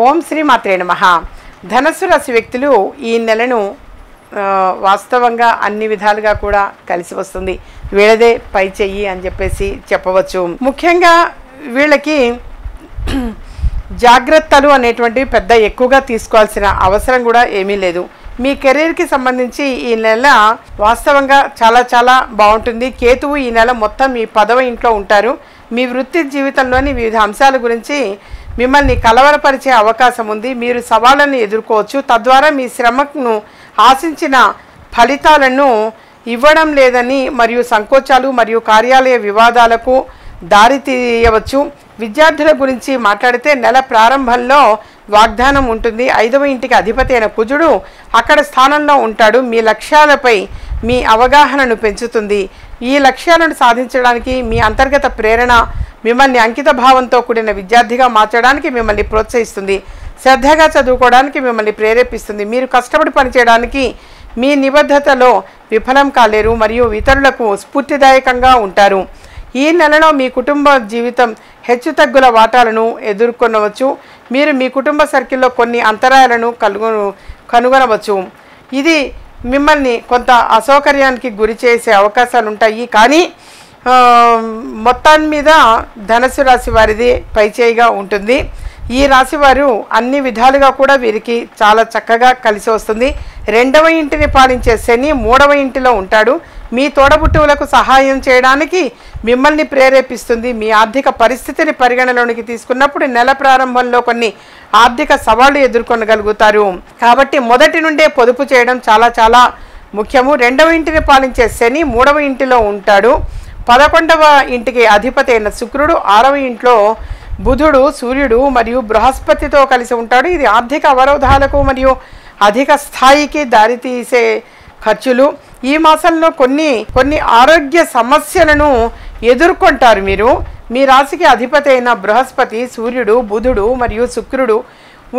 ఓం శ్రీ మాత్రే నమః. ధనస్సు రాశి వ్యక్తులు ఈ నెలను వాస్తవంగా అన్ని విధాలుగా కూడా కలిసి వస్తుంది. వీళ్ళదే పై చెయ్యి అని చెప్పేసి చెప్పవచ్చు. ముఖ్యంగా వీళ్ళకి జాగ్రత్తలు అనేటువంటివి పెద్ద ఎక్కువగా తీసుకోవాల్సిన అవసరం కూడా ఏమీ లేదు. మీ కెరీర్కి సంబంధించి ఈ నెల వాస్తవంగా చాలా చాలా బాగుంటుంది. కేతువు ఈ నెల మొత్తం మీ 10వ ఇంట్లో ఉంటారు. మీ వృత్తి జీవితంలోని వివిధ అంశాల గురించి మిమ్మల్ని కలవరపరిచే అవకాశం ఉంది. మీరు సవాళ్ళను ఎదుర్కోవచ్చు. తద్వారా మీ శ్రమను ఆశించిన ఫలితాలను ఇవ్వడం లేదని మరియు సంకోచాలు మరియు కార్యాలయ వివాదాలకు దారి తీయవచ్చు. విద్యార్థుల గురించి మాట్లాడితే నెల ప్రారంభంలో వాగ్దానం ఉంటుంది. 5వ ఇంటికి అధిపతి అయిన కుజుడు అక్కడ స్థానంలో ఉంటాడు. మీ లక్ష్యాలపై మీ అవగాహనను పెంచుతుంది. ఈ లక్ష్యాలను సాధించడానికి మీ అంతర్గత ప్రేరణ మిమ్మల్ని అంకిత భావంతో కూడిన విద్యార్థిగా మార్చడానికి మిమ్మల్ని ప్రోత్సహిస్తుంది. శ్రద్ధగా చదువుకోవడానికి మిమ్మల్ని ప్రేరేపిస్తుంది. మీరు కష్టపడి పనిచేయడానికి మీ నిబద్ధతలో విఫలం కాలేరు మరియు ఇతరులకు స్ఫూర్తిదాయకంగా ఉంటారు. ఈ నెలలో మీ కుటుంబ జీవితం హెచ్చుతగ్గుల వాటాలను ఎదుర్కొనవచ్చు. మీరు మీ కుటుంబ సర్కిల్లో కొన్ని అంతరాయాలను కనుగొనవచ్చు. ఇది మిమ్మల్ని కొంత అసౌకర్యానికి గురి చేసే అవకాశాలు ఉంటాయి. కానీ మొత్తం మీద ధనుసు రాశి వారిది పైచేయిగా ఉంటుంది. ఈ రాశి వారు అన్ని విధాలుగా కూడా వీరికి చాలా చక్కగా కలిసి వస్తుంది. 2వ ఇంటిని పాలించే శని 3వ ఇంటిలో ఉంటాడు. మీ తోడబుట్టువులకు సహాయం చేయడానికి మిమ్మల్ని ప్రేరేపిస్తుంది. మీ ఆర్థిక పరిస్థితిని పరిగణలోనికి తీసుకున్నప్పుడు నెల ప్రారంభంలో కొన్ని ఆర్థిక సవాళ్లు ఎదుర్కొనగలుగుతారు. కాబట్టి మొదటి నుండే పొదుపు చేయడం చాలా చాలా ముఖ్యము. 2వ ఇంటిని పాలించే శని 3వ ఇంటిలో ఉంటాడు. 11వ ఇంటికి అధిపతి అయిన శుక్రుడు 6వ ఇంట్లో బుధుడు, సూర్యుడు మరియు బృహస్పతితో కలిసి ఉంటాడు. ఇది ఆర్థిక అవరోధాలకు మరియు అధిక స్థాయికి దారితీసే ఖర్చులు. ఈ మాసంలో కొన్ని ఆరోగ్య సమస్యలను ఎదుర్కొంటారు. మీరు మీ రాశికి అధిపతి అయిన బృహస్పతి, సూర్యుడు, బుధుడు మరియు శుక్రుడు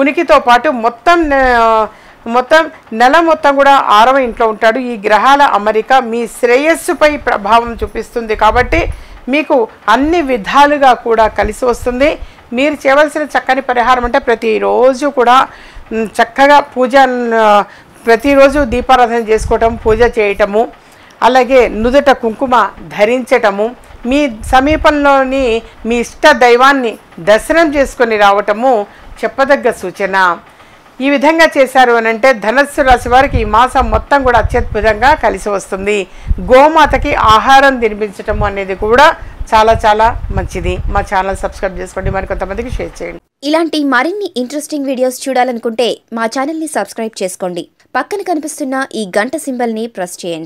ఉనికితో పాటు మొత్తం నెల మొత్తం కూడా 6వ ఇంట్లో ఉంటాడు. ఈ గ్రహాల అమరిక మీ శ్రేయస్సుపై ప్రభావం చూపిస్తుంది. కాబట్టి మీకు అన్ని విధాలుగా కూడా కలిసి వస్తుంది. మీరు చేయవలసిన చక్కని పరిహారం అంటే ప్రతిరోజు కూడా చక్కగా ప్రతిరోజు దీపారాధన చేసుకోవటం, పూజ చేయటము, అలాగే నుదుట కుంకుమ ధరించటము, మీ సమీపంలోని మీ ఇష్ట దైవాన్ని దర్శనం చేసుకొని రావటము చెప్పదగ్గ సూచన. ఈ విధంగా చేశారు అని అంటే ధనస్సు రాశి వారికి ఈ మాసం మొత్తం కూడా అత్యద్భుతంగా కలిసి వస్తుంది. గోమాతకి ఆహారం తినిపించటం అనేది కూడా చాలా చాలా మంచిది. మా ఛానల్ సబ్స్క్రైబ్ చేసుకోండి, మరి కొంతమందికి షేర్ చేయండి. ఇలాంటి మరిన్ని ఇంట్రెస్టింగ్ వీడియోస్ చూడాలనుకుంటే మా ఛానల్ని సబ్స్క్రైబ్ చేసుకోండి. పక్కన కనిపిస్తున్న ఈ గంట సింబల్ని ప్రెస్ చేయండి.